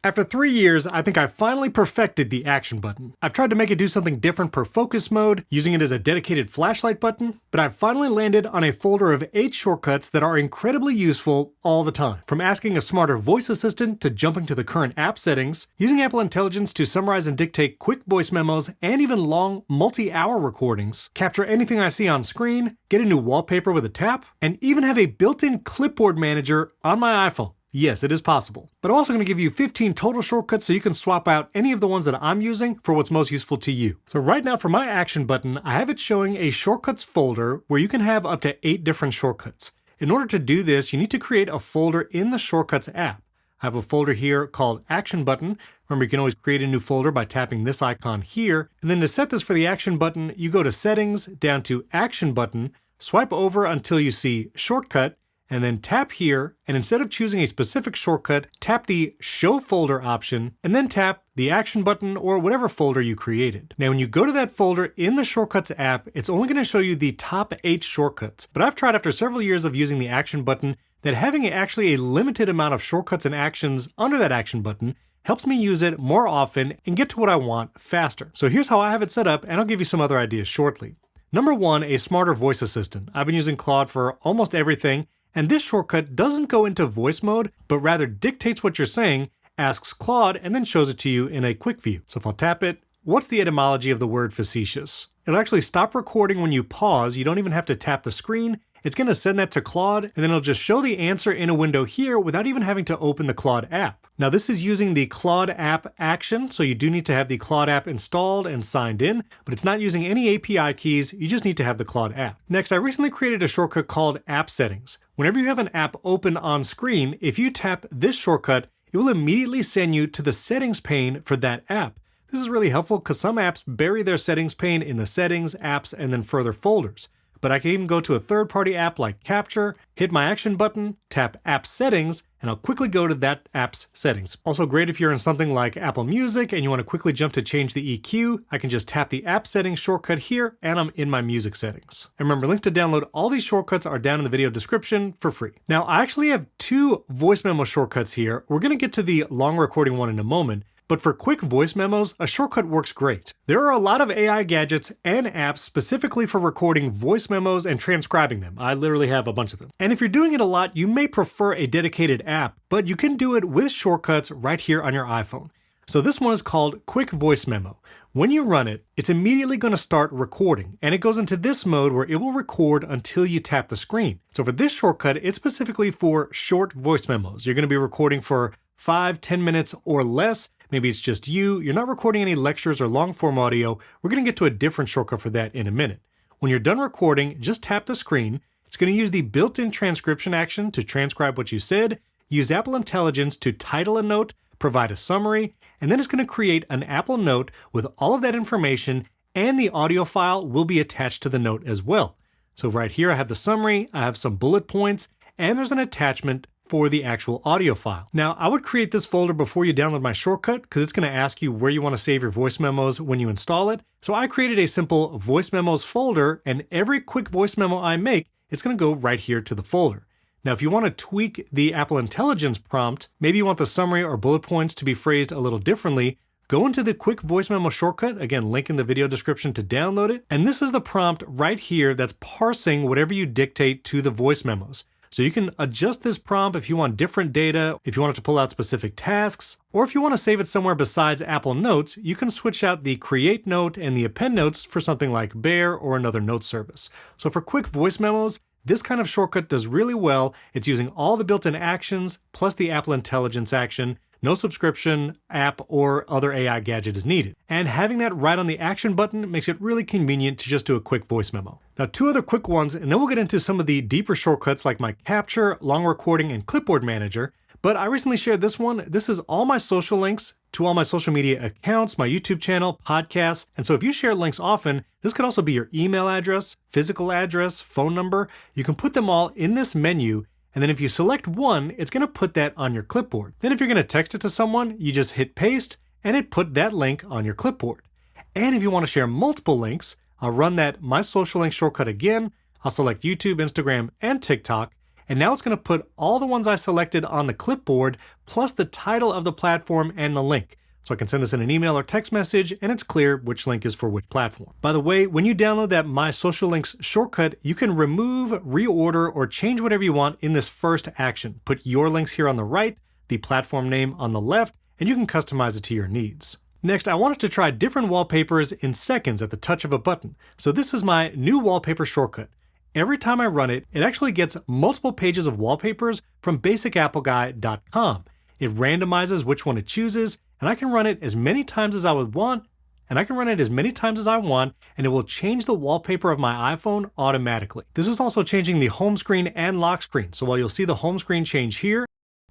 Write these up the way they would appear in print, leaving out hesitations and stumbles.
After 3 years, I think I finally perfected the action button. I've tried to make it do something different per focus mode, using it as a dedicated flashlight button, but I've finally landed on a folder of 8 shortcuts that are incredibly useful all the time. From asking a smarter voice assistant to jumping to the current app settings, using Apple Intelligence to summarize and dictate quick voice memos and even long multi-hour recordings, capture anything I see on screen, get a new wallpaper with a tap, and even have a built-in Clipboard Manager on my iPhone. Yes, it is possible. But I'm also going to give you 15 total shortcuts so you can swap out any of the ones that I'm using for what's most useful to you. So right now for my action button, I have it showing a shortcuts folder where you can have up to 8 different shortcuts. In order to do this, you need to create a folder in the Shortcuts app. I have a folder here called Action Button. Remember, you can always create a new folder by tapping this icon here. And then to set this for the action button, you go to Settings, down to Action Button, swipe over until you see Shortcut, and then tap here, and instead of choosing a specific shortcut, tap the Show Folder option, and then tap the Action button or whatever folder you created. Now when you go to that folder in the Shortcuts app, it's only going to show you the top 8 shortcuts. But I've tried after several years of using the Action button that having actually a limited amount of shortcuts and actions under that Action button helps me use it more often and get to what I want faster. So here's how I have it set up, and I'll give you some other ideas shortly. Number 1, a smarter voice assistant. I've been using Claude for almost everything, and this shortcut doesn't go into voice mode, but rather dictates what you're saying, asks Claude, and then shows it to you in a quick view. So if I'll tap it, what's the etymology of the word facetious? It'll actually stop recording when you pause. You don't even have to tap the screen. It's going to send that to Claude, and then it'll just show the answer in a window here without even having to open the Claude app. Now this is using the Claude app action, so you do need to have the Claude app installed and signed in, but it's not using any API keys, you just need to have the Claude app. Next, I recently created a shortcut called App Settings. Whenever you have an app open on screen, if you tap this shortcut, it will immediately send you to the settings pane for that app. This is really helpful because some apps bury their settings pane in the settings, apps, and then further folders. But I can even go to a third-party app like Capture, hit my action button, tap App Settings, and I'll quickly go to that app's settings. Also great if you're in something like Apple Music and you want to quickly jump to change the EQ, I can just tap the App Settings shortcut here and I'm in my music settings. And remember, links to download all these shortcuts are down in the video description for free. Now, I actually have 2 voice memo shortcuts here. We're going to get to the long recording one in a moment. But for quick voice memos, a shortcut works great. There are a lot of AI gadgets and apps specifically for recording voice memos and transcribing them. I literally have a bunch of them. And if you're doing it a lot, you may prefer a dedicated app, but you can do it with shortcuts right here on your iPhone. So this one is called Quick Voice Memo. When you run it, it's immediately going to start recording, and it goes into this mode where it will record until you tap the screen. So for this shortcut, it's specifically for short voice memos. You're going to be recording for 5-10 minutes or less. Maybe it's just you're not recording any lectures or long form audio. We're going to get to a different shortcut for that in a minute. When you're done recording, just tap the screen. It's going to use the built-in transcription action to transcribe what you said, use Apple Intelligence to title a note, provide a summary, and then it's going to create an Apple Note with all of that information, and the audio file will be attached to the note as well. So right here I have the summary, I have some bullet points, and there's an attachment for the actual audio file. Now, I would create this folder before you download my shortcut because it's going to ask you where you want to save your voice memos when you install it. So I created a simple voice memos folder, and every quick voice memo I make, it's going to go right here to the folder. Now, if you want to tweak the Apple Intelligence prompt, maybe you want the summary or bullet points to be phrased a little differently, go into the quick voice memo shortcut, again, link in the video description to download it. And this is the prompt right here that's parsing whatever you dictate to the voice memos. So you can adjust this prompt if you want different data, if you want it to pull out specific tasks, or if you want to save it somewhere besides Apple Notes, you can switch out the Create Note and the Append Notes for something like Bear or another note service. So for quick voice memos, this kind of shortcut does really well. It's using all the built-in actions plus the Apple Intelligence action. No subscription, app, or other AI gadget is needed. And having that right on the action button makes it really convenient to just do a quick voice memo. Now, 2 other quick ones, and then we'll get into some of the deeper shortcuts like my Capture, Long Recording, and Clipboard Manager. But I recently shared this one. This is all my social links to all my social media accounts, my YouTube channel, podcasts. And so if you share links often, this could also be your email address, physical address, phone number. You can put them all in this menu. And then if you select one, it's going to put that on your clipboard. Then if you're going to text it to someone, you just hit paste and it put that link on your clipboard. And if you want to share multiple links, I'll run that My Social Link shortcut again. I'll select YouTube, Instagram, and TikTok. and now it's going to put all the ones I selected on the clipboard, plus the title of the platform and the link. So I can send this in an email or text message, and it's clear which link is for which platform. By the way, when you download that My Social Links shortcut, you can remove, reorder, or change whatever you want in this first action. Put your links here on the right, the platform name on the left, and you can customize it to your needs. Next, I wanted to try different wallpapers in seconds at the touch of a button. So this is my new wallpaper shortcut. Every time I run it, it actually gets multiple pages of wallpapers from basicappleguy.com. It randomizes which one it chooses, and I can run it as many times as I would want, and it will change the wallpaper of my iPhone automatically. This is also changing the home screen and lock screen. So while you'll see the home screen change here,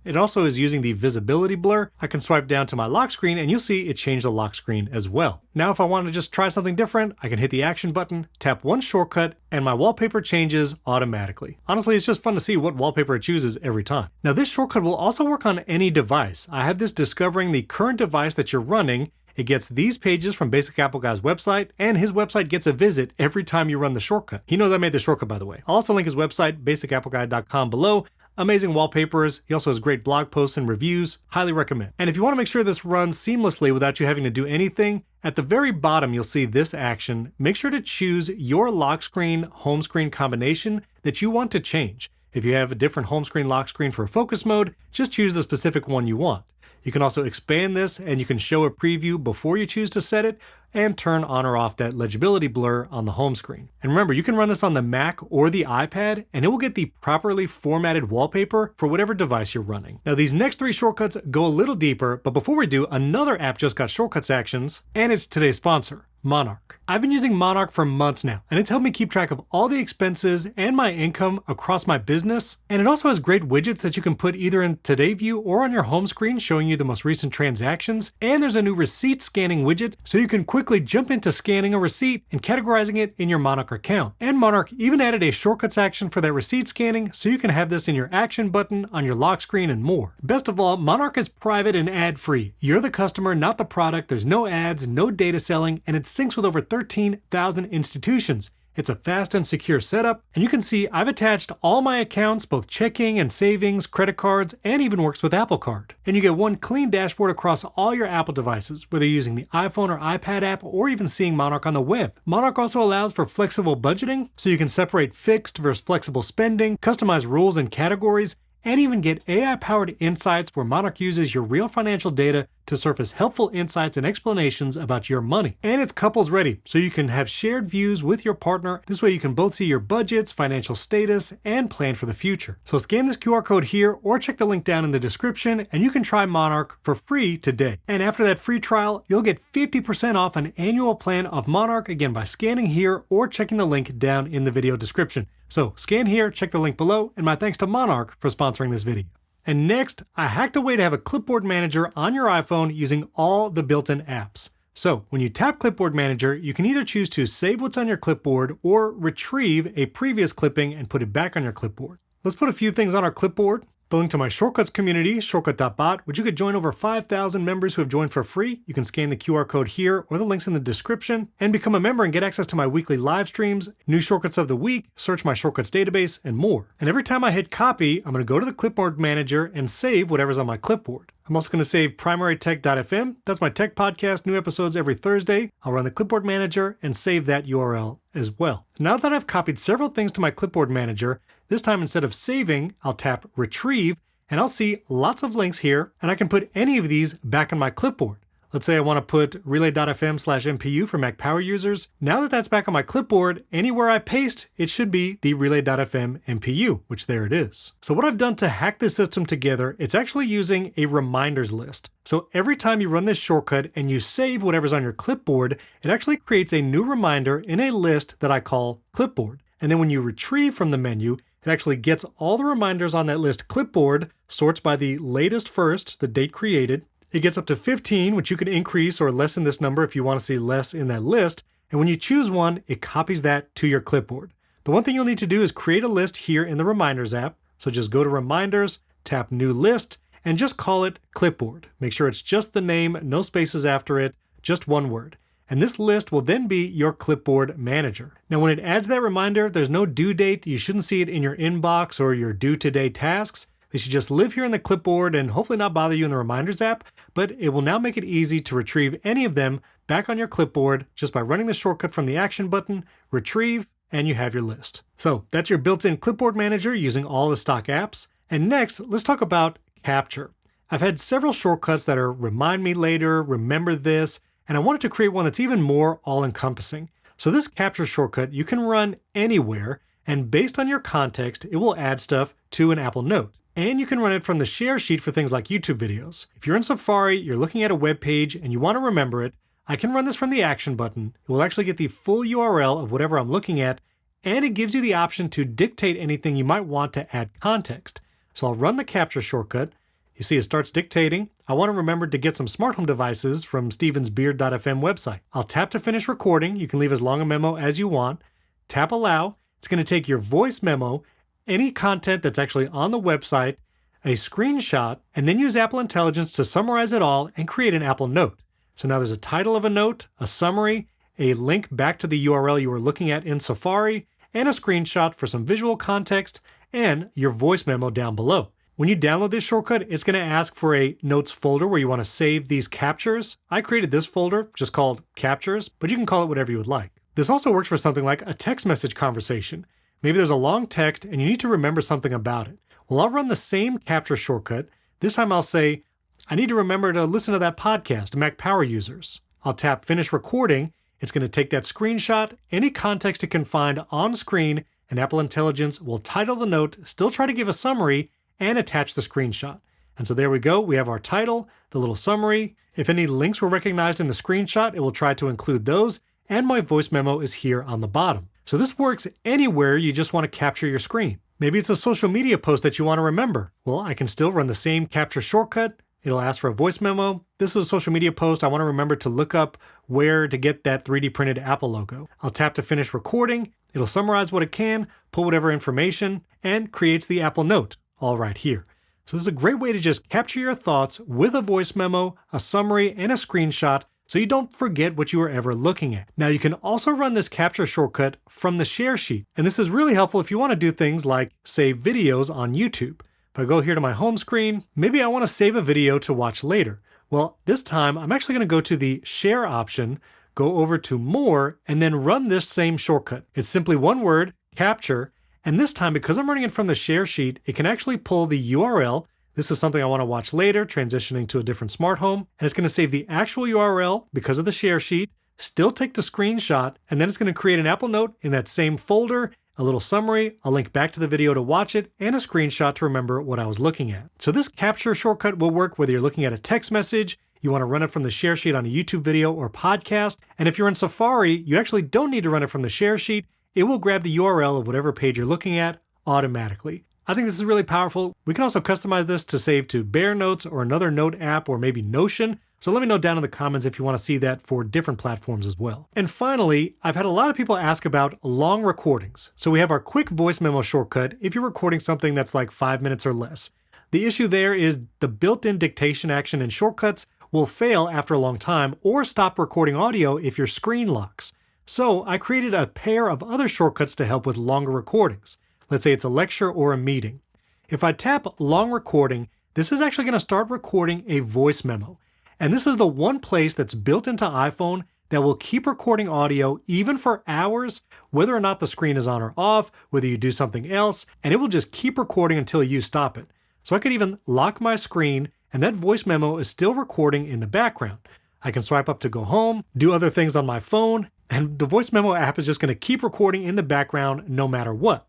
it also is using the visibility blur. I can swipe down to my lock screen and you'll see it changed the lock screen as well. Now if I want to just try something different, I can hit the action button, tap one shortcut, and my wallpaper changes automatically. Honestly, it's just fun to see what wallpaper it chooses every time. Now this shortcut will also work on any device. I have this discovering the current device that you're running. It gets these pages from Basic Apple Guy's website, and his website gets a visit every time you run the shortcut. He knows I made the shortcut, by the way. I'll also link his website, basicappleguy.com, below. Amazing wallpapers. He also has great blog posts and reviews. Highly recommend. And if you want to make sure this runs seamlessly without you having to do anything, at the very bottom you'll see this action. Make sure to choose your lock screen, home screen combination that you want to change. If you have a different home screen, lock screen for focus mode, just choose the specific one you want. You can also expand this and you can show a preview before you choose to set it and turn on or off that legibility blur on the home screen. And remember, you can run this on the Mac or the iPad and it will get the properly formatted wallpaper for whatever device you're running. Now these next three shortcuts go a little deeper, but before we do, another app just got shortcuts actions, and it's today's sponsor, Monarch. I've been using Monarch for months now, and it's helped me keep track of all the expenses and my income across my business. And it also has great widgets that you can put either in Today View or on your home screen showing you the most recent transactions. And there's a new receipt scanning widget, so you can quickly jump into scanning a receipt and categorizing it in your Monarch account. And Monarch even added a shortcuts action for that receipt scanning, so you can have this in your action button, on your lock screen, and more. Best of all, Monarch is private and ad-free. You're the customer, not the product. There's no ads, no data selling, and it syncs with over 13,000 institutions. It's a fast and secure setup, and you can see I've attached all my accounts, both checking and savings, credit cards, and even works with Apple Card. And you get one clean dashboard across all your Apple devices, whether you're using the iPhone or iPad app or even seeing Monarch on the web. Monarch also allows for flexible budgeting, so you can separate fixed versus flexible spending, customize rules and categories, and even get AI-powered insights where Monarch uses your real financial data to surface helpful insights and explanations about your money. And it's couples ready, so you can have shared views with your partner. This way you can both see your budgets, financial status, and plan for the future. So scan this QR code here or check the link down in the description and you can try Monarch for free today. And after that free trial, you'll get 50% off an annual plan of Monarch, again by scanning here or checking the link down in the video description. So scan here, check the link below, and my thanks to Monarch for sponsoring this video. And next, I hacked a way to have a Clipboard Manager on your iPhone using all the built-in apps. So when you tap Clipboard Manager, you can either choose to save what's on your clipboard or retrieve a previous clipping and put it back on your clipboard. Let's put a few things on our clipboard. The link to my shortcuts community, shortcut.bot, which you could join over 5,000 members who have joined for free. You can scan the QR code here or the links in the description and become a member and get access to my weekly live streams, new shortcuts of the week, search my shortcuts database, and more. And every time I hit copy, I'm going to go to the Clipboard Manager and save whatever's on my clipboard. I'm also going to save primarytech.fm. That's my tech podcast, new episodes every Thursday. I'll run the Clipboard Manager and save that URL as well. Now that I've copied several things to my Clipboard Manager, this time instead of saving, I'll tap retrieve and I'll see lots of links here and I can put any of these back on my clipboard. Let's say I want to put relay.fm/MPU for Mac Power users. Now that that's back on my clipboard, anywhere I paste, it should be the relay.fm MPU, which there it is. So what I've done to hack this system together, it's actually using a reminders list. So every time you run this shortcut and you save whatever's on your clipboard, it actually creates a new reminder in a list that I call clipboard. And then when you retrieve from the menu, it actually gets all the reminders on that list clipboard, sorts by the latest first, the date created. It gets up to 15, which you can increase or lessen this number if you want to see less in that list. And when you choose one, it copies that to your clipboard. The one thing you'll need to do is create a list here in the Reminders app. So just go to Reminders, tap New List, and just call it Clipboard. Make sure it's just the name, no spaces after it, just one word. and this list will then be your Clipboard Manager. Now when it adds that reminder, there's no due date. You shouldn't see it in your inbox or your due today tasks. They should just live here in the clipboard and hopefully not bother you in the Reminders app, but it will now make it easy to retrieve any of them back on your clipboard just by running the shortcut from the action button, retrieve, and you have your list. So that's your built-in Clipboard Manager using all the stock apps. And next, let's talk about Capture. I've had several shortcuts that are remind me later, remember this, and I wanted to create one that's even more all-encompassing. So this Capture shortcut you can run anywhere, and based on your context, it will add stuff to an Apple Note. And you can run it from the share sheet for things like YouTube videos. If you're in Safari, you're looking at a web page, and you want to remember it, I can run this from the action button. It will actually get the full URL of whatever I'm looking at, and it gives you the option to dictate anything you might want to add context. So I'll run the Capture shortcut. You see it starts dictating. I want to remember to get some smart home devices from stevensbeard.fm website. I'll tap to finish recording. You can leave as long a memo as you want. Tap allow. It's going to take your voice memo, any content that's actually on the website, a screenshot, and then use Apple Intelligence to summarize it all and create an Apple Note. So now there's a title of a note, a summary, a link back to the URL you were looking at in Safari, and a screenshot for some visual context, and your voice memo down below. When you download this shortcut, it's going to ask for a notes folder where you want to save these captures. I created this folder just called captures, but you can call it whatever you would like. This also works for something like a text message conversation. Maybe there's a long text and you need to remember something about it. Well, I'll run the same capture shortcut. This time I'll say, I need to remember to listen to that podcast, Mac Power Users. I'll tap finish recording. It's going to take that screenshot, any context it can find on screen, and Apple Intelligence will title the note, still try to give a summary, and attach the screenshot. And so there we go. We have our title, the little summary. If any links were recognized in the screenshot, it will try to include those, and my voice memo is here on the bottom. So this works anywhere you just want to capture your screen. Maybe it's a social media post that you want to remember. Well, I can still run the same capture shortcut. It'll ask for a voice memo. This is a social media post. I want to remember to look up where to get that 3D printed Apple logo. I'll tap to finish recording. It'll summarize what it can, pull whatever information, and creates the Apple Note, all right here. So this is a great way to just capture your thoughts with a voice memo, a summary, and a screenshot so you don't forget what you were ever looking at. Now you can also run this capture shortcut from the share sheet. And this is really helpful if you want to do things like save videos on YouTube. If I go here to my home screen, maybe I want to save a video to watch later. Well, this time I'm actually going to go to the share option, go over to more, and then run this same shortcut. It's simply one word, capture. And this time, because I'm running it from the share sheet, it can actually pull the URL. This is something I want to watch later, transitioning to a different smart home. And it's going to save the actual URL because of the share sheet, still take the screenshot, and then it's going to create an Apple Note in that same folder, a little summary, a link back to the video to watch it, and a screenshot to remember what I was looking at. So this capture shortcut will work whether you're looking at a text message, you want to run it from the share sheet on a YouTube video or podcast. And if you're in Safari, you actually don't need to run it from the share sheet. It will grab the URL of whatever page you're looking at automatically. I think this is really powerful. We can also customize this to save to Bear Notes or another note app or maybe Notion. So let me know down in the comments if you want to see that for different platforms as well. And finally, I've had a lot of people ask about long recordings. So we have our quick voice memo shortcut if you're recording something that's like 5 minutes or less. The issue there is the built-in dictation action in shortcuts will fail after a long time or stop recording audio if your screen locks. So I created a pair of other shortcuts to help with longer recordings. Let's say it's a lecture or a meeting. If I tap long recording, this is actually going to start recording a voice memo. And this is the one place that's built into iPhone that will keep recording audio even for hours, whether or not the screen is on or off, whether you do something else, and it will just keep recording until you stop it. So I could even lock my screen and that voice memo is still recording in the background. I can swipe up to go home, do other things on my phone, and the voice memo app is just going to keep recording in the background no matter what.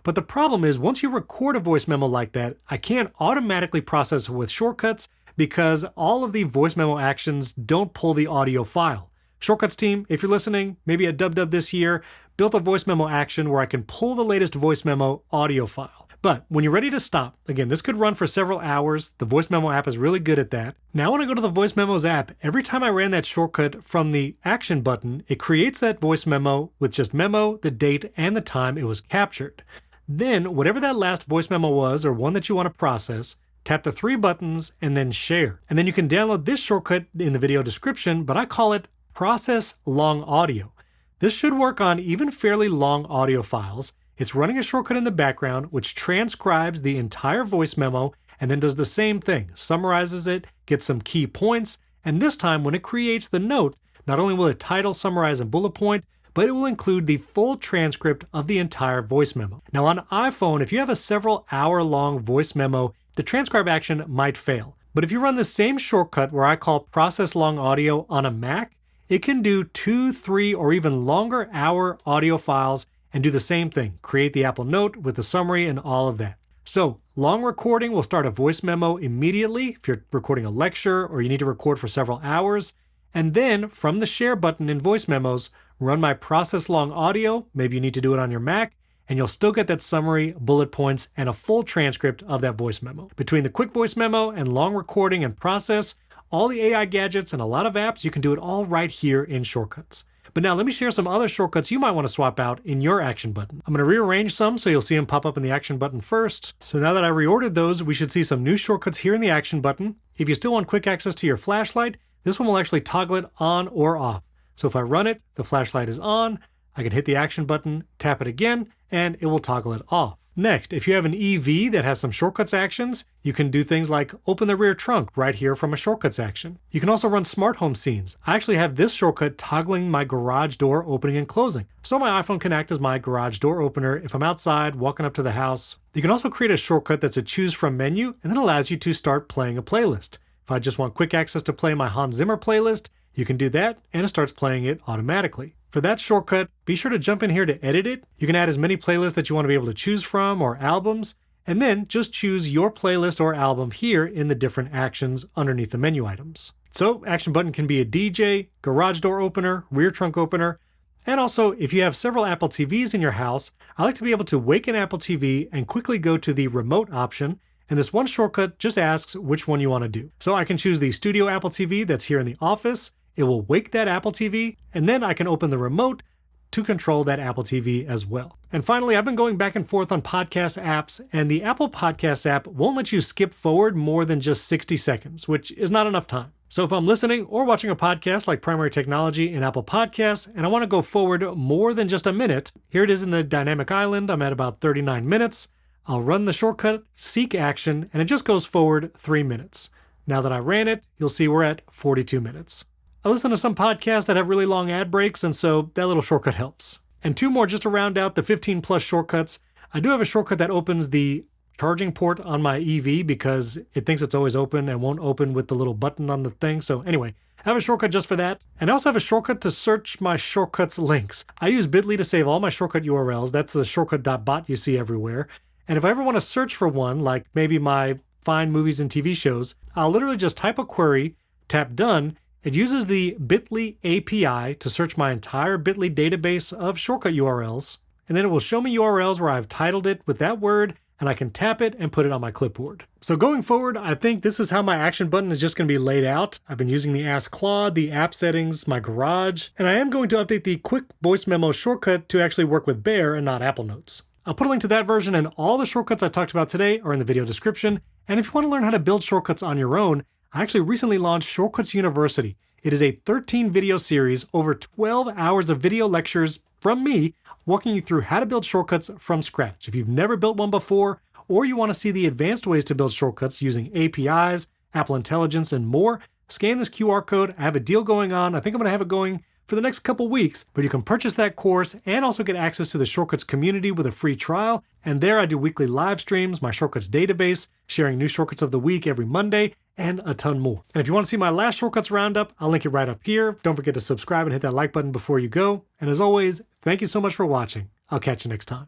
But the problem is once you record a voice memo like that, I can't automatically process it with shortcuts because all of the voice memo actions don't pull the audio file. Shortcuts team, if you're listening, maybe at DubDub this year, built a voice memo action where I can pull the latest voice memo audio file. But when you're ready to stop, again, this could run for several hours. The voice memo app is really good at that. Now when I go to the voice memos app, every time I ran that shortcut from the action button, it creates that voice memo with just memo, the date, and the time it was captured. Then, whatever that last voice memo was, or one that you want to process, tap the 3 buttons and then share. And then you can download this shortcut in the video description, but I call it process long audio. This should work on even fairly long audio files. It's running a shortcut in the background which transcribes the entire voice memo and then does the same thing, summarizes it, gets some key points, and this time when it creates the note, not only will it title, summarize, and bullet point, but it will include the full transcript of the entire voice memo. Now on iPhone, if you have a several hour-long voice memo, the transcribe action might fail. But if you run the same shortcut where I call process long audio on a Mac, it can do 2, 3, or even longer hour audio files and do the same thing, create the Apple Note with the summary and all of that. So long recording will start a voice memo immediately if you're recording a lecture or you need to record for several hours. And then from the share button in voice memos, run my process long audio, maybe you need to do it on your Mac, and you'll still get that summary, bullet points, and a full transcript of that voice memo. Between the quick voice memo and long recording and process, all the AI gadgets and a lot of apps, you can do it all right here in Shortcuts. But now let me share some other shortcuts you might want to swap out in your action button. I'm going to rearrange some so you'll see them pop up in the action button first. So now that I reordered those, we should see some new shortcuts here in the action button. If you still want quick access to your flashlight, this one will actually toggle it on or off. So if I run it, the flashlight is on, I can hit the action button, tap it again, and it will toggle it off. Next, if you have an EV that has some shortcuts actions, you can do things like open the rear trunk right here from a shortcuts action. You can also run smart home scenes. I actually have this shortcut toggling my garage door opening and closing. So my iPhone can act as my garage door opener if I'm outside, walking up to the house. You can also create a shortcut that's a choose from menu and then allows you to start playing a playlist. If I just want quick access to play my Hans Zimmer playlist, you can do that and it starts playing it automatically. For that shortcut, be sure to jump in here to edit it. You can add as many playlists that you want to be able to choose from or albums, and then just choose your playlist or album here in the different actions underneath the menu items. So action button can be a DJ, garage door opener, rear trunk opener, and also if you have several Apple TVs in your house, I like to be able to wake an Apple TV and quickly go to the remote option, and this one shortcut just asks which one you want to do. So I can choose the studio Apple TV that's here in the office. It will wake that Apple TV, and then I can open the remote to control that Apple TV as well. And finally, I've been going back and forth on podcast apps, and the Apple Podcast app won't let you skip forward more than just 60 seconds, which is not enough time. So if I'm listening or watching a podcast like Primary Technology in Apple Podcasts, and I want to go forward more than just a minute, here it is in the dynamic island. I'm at about 39 minutes. I'll run the shortcut, seek action, and it just goes forward 3 minutes. Now that I ran it, you'll see we're at 42 minutes. I listen to some podcasts that have really long ad breaks, and so that little shortcut helps. And 2 more just to round out the 15 plus shortcuts. I do have a shortcut that opens the charging port on my EV because it thinks it's always open and won't open with the little button on the thing. So anyway, I have a shortcut just for that. And I also have a shortcut to search my shortcuts links. I use Bitly to save all my shortcut URLs. That's the shortcut.bot you see everywhere. And if I ever want to search for one, like maybe my Find Movies and TV Shows, I'll literally just type a query, tap Done. It uses the Bitly API to search my entire Bitly database of shortcut URLs, and then it will show me URLs where I've titled it with that word, and I can tap it and put it on my clipboard. So going forward, I think this is how my action button is just going to be laid out. I've been using the Ask Claude, the app settings, my garage, and I am going to update the quick voice memo shortcut to actually work with Bear and not Apple Notes. I'll put a link to that version, and all the shortcuts I talked about today are in the video description. And if you want to learn how to build shortcuts on your own, I actually recently launched Shortcuts University. It is a 13 video series, over 12 hours of video lectures from me, walking you through how to build shortcuts from scratch. If you've never built one before, or you want to see the advanced ways to build shortcuts using APIs, Apple Intelligence, and more, scan this QR code. I have a deal going on. I think I'm going to have it going for the next couple weeks, but you can purchase that course and also get access to the Shortcuts community with a free trial. And there I do weekly live streams, my Shortcuts database, sharing new shortcuts of the week every Monday, and a ton more. And if you want to see my last Shortcuts roundup, I'll link it right up here. Don't forget to subscribe and hit that like button before you go. And as always, thank you so much for watching. I'll catch you next time.